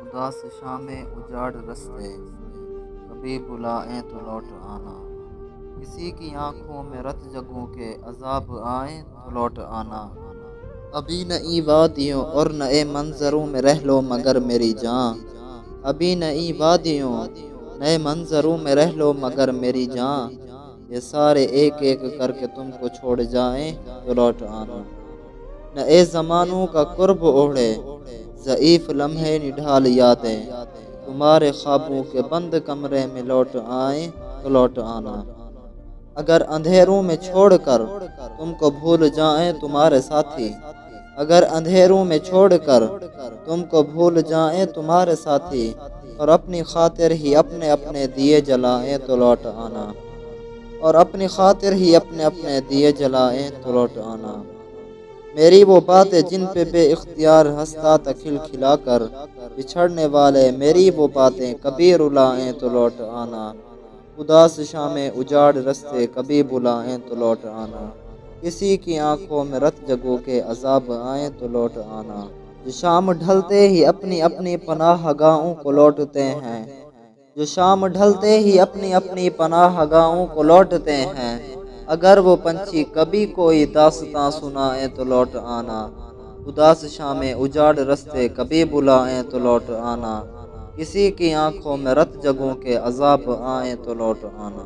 اداس شام اجاڑ رستے کبھی بلائیں تو لوٹ آنا۔ کسی کی آنکھوں میں رت جگوں کے عذاب آئیں تو لوٹ آنا۔ ابھی نئی وادیوں اور نئے منظروں میں رہ لو مگر میری جان، ابھی نئی وادیوں نئے منظروں میں رہ لو مگر میری جان، یہ سارے ایک ایک کر کے تم کو چھوڑ جائیں تو لوٹ آنا۔ نئے زمانوں کا قرب اوڑھے ضعیف لمحے نڈھال یادیں، تمہارے خوابوں کے بند کمرے میں لوٹ آئیں تو لوٹ آنا۔ اگر اندھیروں میں چھوڑ کر تم کو بھول جائیں تمہارے ساتھی، اگر اندھیروں میں چھوڑ کر تم کو بھول جائیں تمہارے ساتھی، اور اپنی خاطر ہی اپنے اپنے دیے جلائیں تو لوٹ آنا، اور اپنی خاطر ہی اپنے اپنے دیے جلائیں تو لوٹ آنا۔ میری وہ باتیں جن پہ بے اختیار ہنستا تھا کھل کھلا کر، بچھڑنے والے میری وہ باتیں کبھی رلائیں تو لوٹ آنا۔ اداس شام اجاڑ رستے کبھی بلائیں تو لوٹ آنا۔ کسی کی آنکھوں میں رت جگوں کے عذاب آئیں تو لوٹ آنا۔ جو شام ڈھلتے ہی اپنی اپنی پناہ گاہوں کو لوٹتے ہیں، جو شام ڈھلتے ہی اپنی اپنی پناہ گاہوں کو لوٹتے ہیں، اگر وہ پنچھی کبھی کوئی داستاں سنائیں تو لوٹ آنا۔ اداس شام اجاڑ رستے کبھی بلائیں تو لوٹ آنا۔ کسی کی آنکھوں میں رت جگوں کے عذاب آئیں تو لوٹ آنا۔